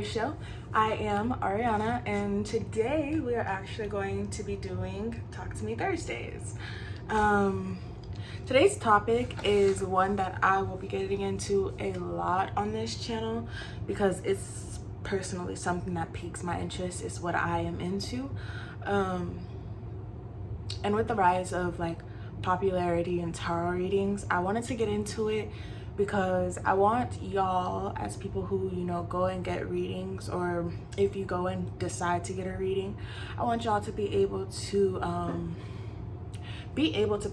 Callon.theariyshow. Show. I am Ariana, and today we are actually going to be doing Talk to Me Thursdays. Today's topic is one that I will be getting into a lot on this channel because it's personally something that piques my interest. It's what I am into. And with the rise of popularity in tarot readings, I wanted to get into it because I want y'all, as people who go and get readings, or if you go and decide to get a reading, I want y'all to be able to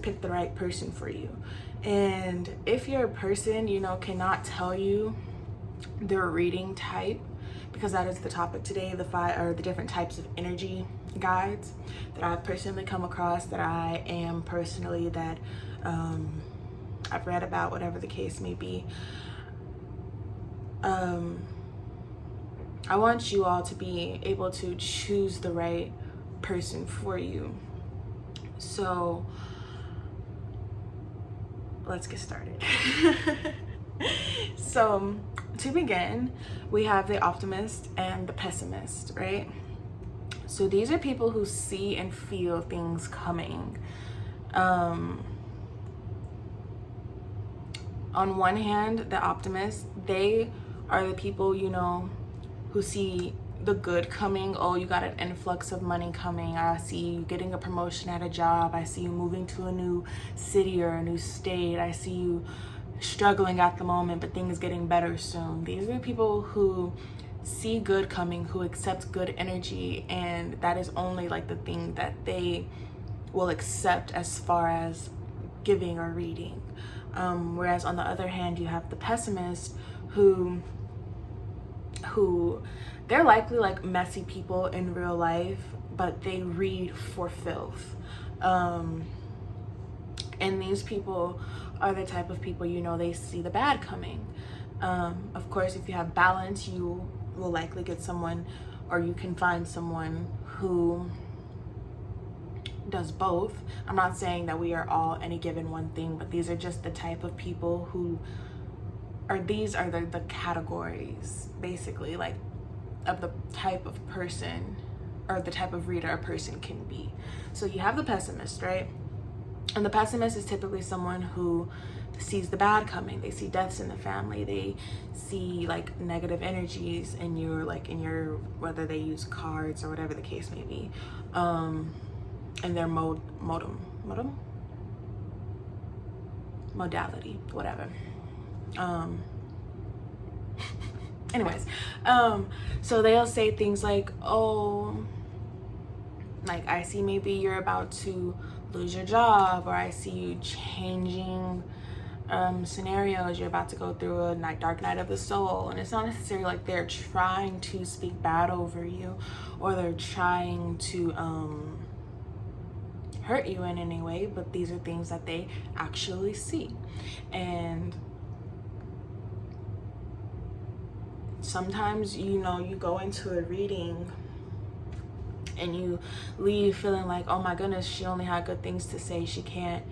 pick the right person for you. And if your person cannot tell you their reading type, because that is the topic today, the different types of energy guides that I've personally come across, that I am personally, that I've read about, whatever the case may be. I want you all to be able to choose the right person for you. So let's get started. So to begin, we have the optimist and the pessimist, right? So these are people who see and feel things coming. On one hand, the optimists, they are the people, who see the good coming. Oh, you got an influx of money coming. I see you getting a promotion at a job. I see you moving to a new city or a new state. I see you struggling at the moment, but things getting better soon. These are the people who see good coming, who accept good energy, and that is only the thing that they will accept as far as giving or reading. Whereas on the other hand, you have the pessimist who they're likely messy people in real life, but they read for filth. And these people are the type of people, they see the bad coming. Of course, if you have balance, you will likely get someone, or you can find someone who does both. I'm not saying that we are all any given one thing, but these are just the type of people who are, these are the categories basically of the type of person or the type of reader a person can be. So you have the pessimist, right? And the pessimist is typically someone who sees the bad coming. They see deaths in the family. They see negative energies in your whether they use cards or whatever the case may be. And their modality, whatever. Anyways, so they'll say things like, oh, I see maybe you're about to lose your job, or I see you changing scenarios, you're about to go through a dark night of the soul. And it's not necessarily they're trying to speak bad over you, or they're trying to hurt you in any way, but these are things that they actually see. And sometimes you go into a reading and you leave feeling oh my goodness, she only had good things to say, she can't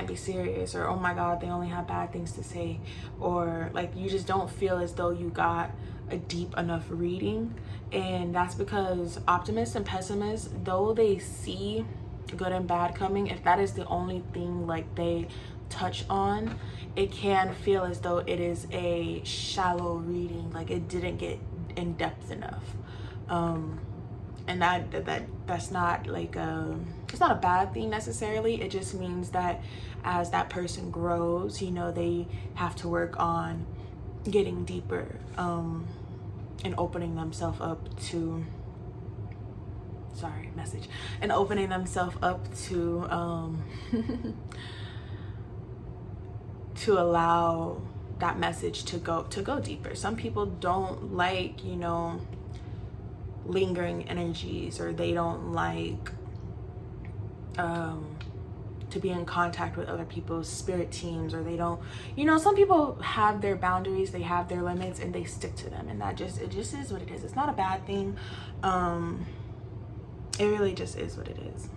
be serious, or oh my god, they only have bad things to say, or you just don't feel as though you got a deep enough reading. And that's because optimists and pessimists, though they see good and bad coming, if that is the only thing they touch on, it can feel as though it is a shallow reading, it didn't get in depth enough. And that's not it's not a bad thing necessarily. It just means that as that person grows, they have to work on getting deeper, and opening themselves up to opening themselves up to to allow that message to go deeper. Some people don't lingering energies, or they don't to be in contact with other people's spirit teams, or they don't, some people have their boundaries, they have their limits, and they stick to them, and it just is what it is. It's not a bad thing. It really just is what it is.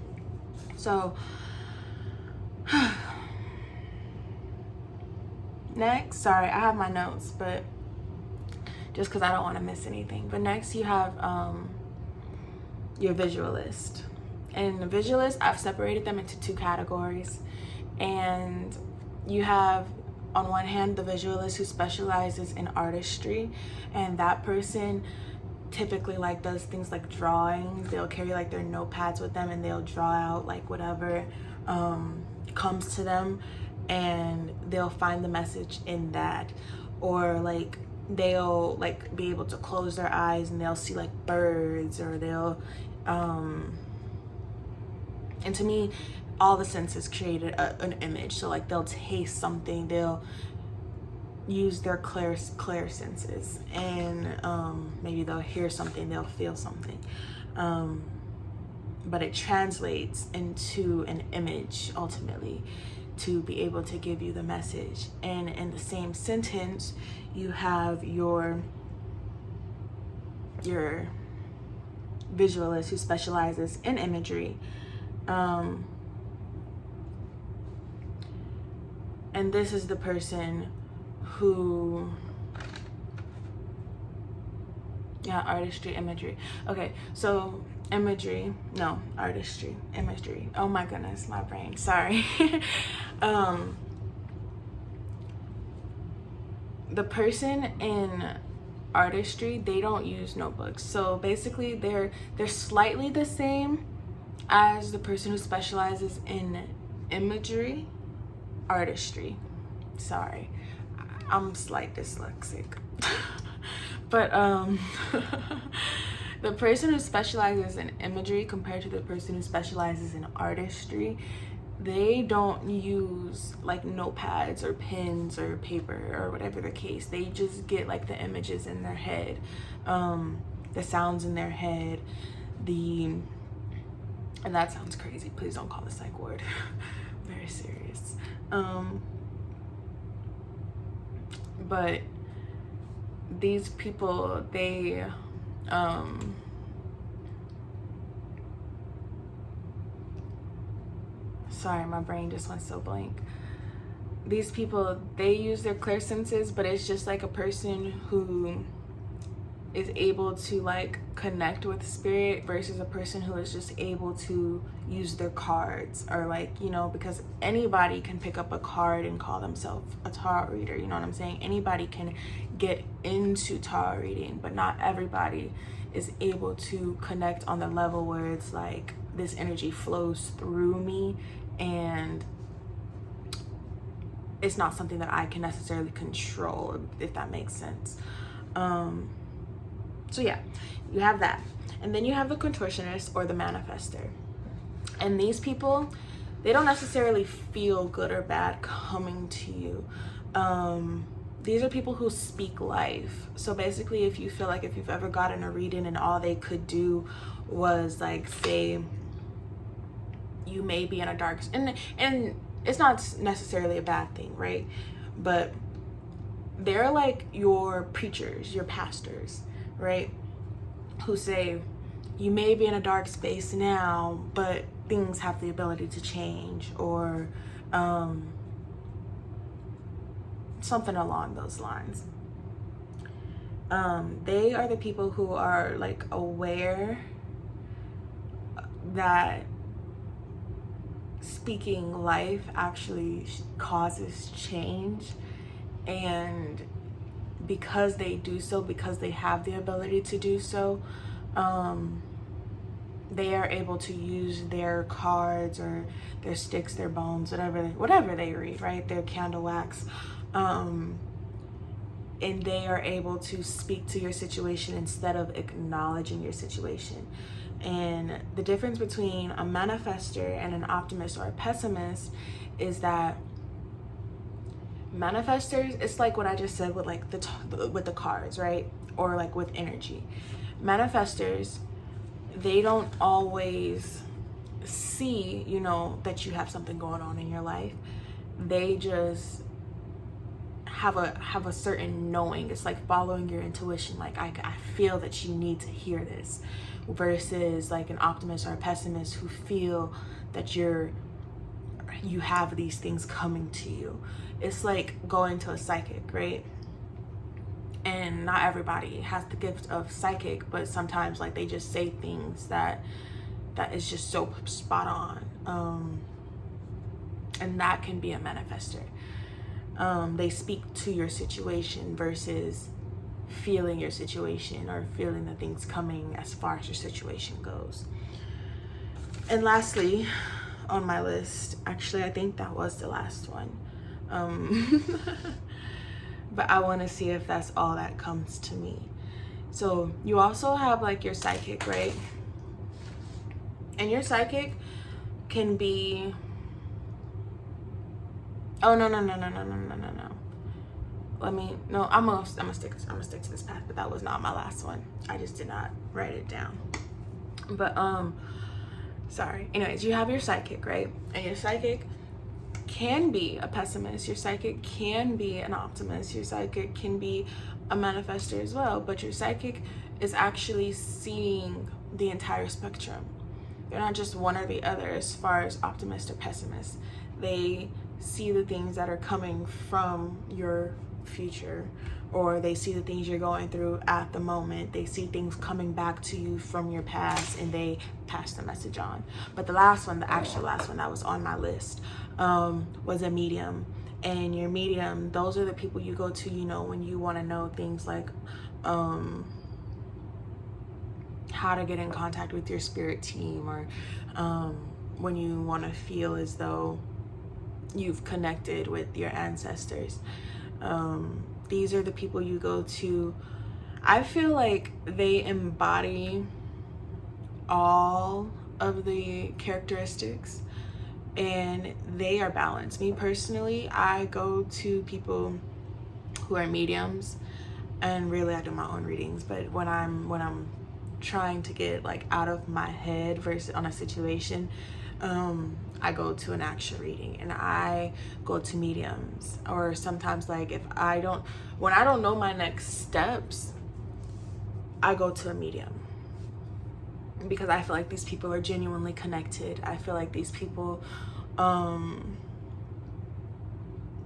So next, sorry, I have my notes, but just because I don't want to miss anything. But next you have your visualist. And the visualist, I've separated them into two categories. And you have, on one hand, the visualist who specializes in artistry, and that person typically like does things like drawing. They'll carry like their notepads with them and they'll draw out like whatever comes to them, and they'll find the message in that. Or like they'll like be able to close their eyes and they'll see like birds, or they'll and to me, all the senses created an image. So like they'll taste something, they'll use their clear senses, and maybe they'll hear something, they'll feel something, but it translates into an image ultimately to be able to give you the message. And in the same sentence, you have your visualist who specializes in imagery, and this is the person who, artistry, imagery. Okay, so imagery, no, artistry, imagery. Oh my goodness, my brain, sorry. The person in artistry, they don't use notebooks. So basically they're slightly the same as the person who specializes in imagery, artistry. Sorry, I'm slight dyslexic. But the person who specializes in imagery compared to the person who specializes in artistry, they don't use like notepads or pens or paper or whatever the case. They just get like the images in their head, the sounds in their head, and that sounds crazy, please don't call the psych ward. Very serious. But these people, they sorry, my brain just went so blank. These people, they use their clear senses, but it's just like a person who is able to like connect with spirit versus a person who is just able to use their cards, or like, you know, because anybody can pick up a card and call themselves a tarot reader, you know what I'm saying? Anybody can get into tarot reading, but not everybody is able to connect on the level where it's like this energy flows through me and it's not something that I can necessarily control, if that makes sense. So yeah, you have that. And then you have the contortionist or the manifester. And these people, they don't necessarily feel good or bad coming to you. These are people who speak life. So basically, if you feel like if you've ever gotten a reading and all they could do was like say you may be in a dark, and it's not necessarily a bad thing, right? But they're like your preachers, your pastors, right? Who say you may be in a dark space now, but things have the ability to change, or something along those lines. They are the people who are like aware that speaking life actually causes change, and because they do so, because they have the ability to do so, they are able to use their cards or their sticks, their bones, whatever they read, right? Their candle wax, and they are able to speak to your situation instead of acknowledging your situation. And the difference between a manifester and an optimist or a pessimist is that manifestors, it's like what I just said with like with the cards, right? Or like with energy. Manifestors, they don't always see, you know, that you have something going on in your life. They just have a certain knowing. It's like following your intuition. Like I feel that you need to hear this, versus like an optimist or a pessimist who feel that you have these things coming to you. It's like going to a psychic, right? And not everybody has the gift of psychic, but sometimes like they just say things that is just so spot on. And that can be a manifester. They speak to your situation versus feeling your situation or feeling the things coming as far as your situation goes. And lastly on my list, actually I think that was the last one, but I want to see if that's all that comes to me. So you also have like your psychic, right? And your psychic can be, oh no, I'm gonna stick to this path, but that was not my last one. I just did not write it down. But sorry. Anyways, you have your psychic, right? And your psychic can be a pessimist. Your psychic can be an optimist. Your psychic can be a manifester as well. But your psychic is actually seeing the entire spectrum. They're not just one or the other as far as optimist or pessimist. They see the things that are coming from your future, or they see the things you're going through at the moment. They see things coming back to you from your past, and they pass the message on. But the last one, the actual last one that was on my list, was a medium. And your medium, those are the people you go to, you know, when you want to know things like how to get in contact with your spirit team, or when you want to feel as though you've connected with your ancestors. These are the people you go to. I feel like they embody all of the characteristics and they are balanced. Me personally, I go to people who are mediums, and really I do my own readings, but when I'm trying to get like out of my head versus on a situation, I go to an actual reading, and I go to mediums. Or sometimes like when I don't know my next steps, I go to a medium, because I feel like these people are genuinely connected. I feel like these people,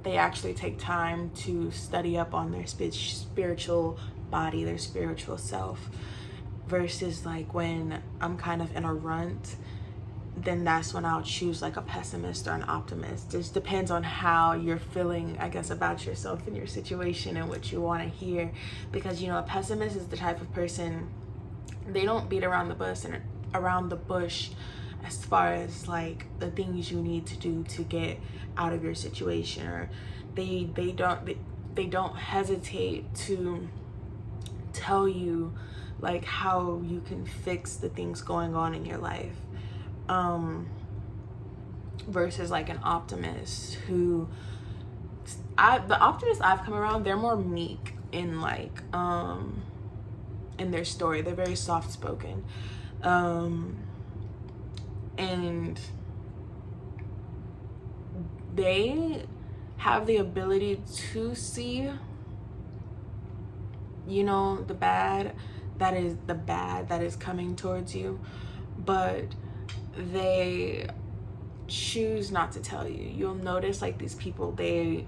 they actually take time to study up on their spiritual body, their spiritual self, versus like when I'm kind of in a rut, then that's when I'll choose like a pessimist or an optimist. It just depends on how you're feeling, I guess, about yourself and your situation and what you want to hear. Because, you know, a pessimist is the type of person, they don't beat around the bush as far as like the things you need to do to get out of your situation, or they don't hesitate to tell you like how you can fix the things going on in your life. Versus like an optimist who, the optimists I've come around, they're more meek in like in their story. They're very soft spoken, and they have the ability to see, you know, the bad that is coming towards you, but they choose not to tell you. You'll notice like these people, they're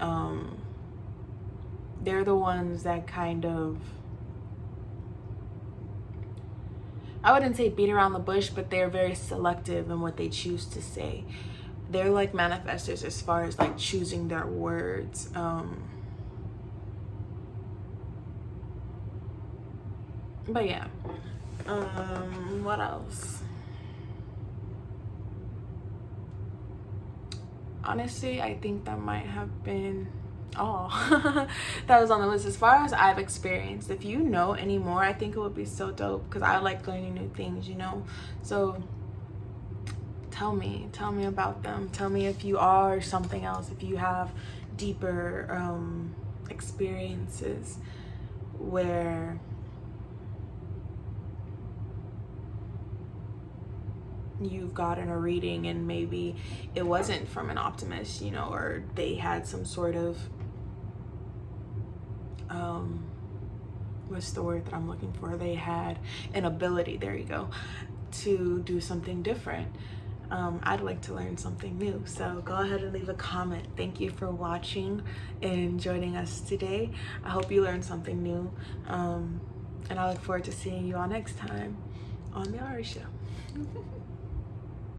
the ones that kind of, I wouldn't say beat around the bush, but they're very selective in what they choose to say. They're like manifestors as far as like choosing their words. But yeah, what else? Honestly, I think that might have been all that was on the list as far as I've experienced. If you know any more, I think it would be so dope, because I like learning new things, you know. So tell me about them. Tell me if you are something else, if you have deeper experiences where you've gotten a reading and maybe it wasn't from an optimist, you know, or they had some sort of what's the word that I'm looking for? They had an ability, there you go, to do something different. I'd like to learn something new. So go ahead and leave a comment. Thank you for watching and joining us today. I hope you learned something new. And I look forward to seeing you all next time on The Ari Show.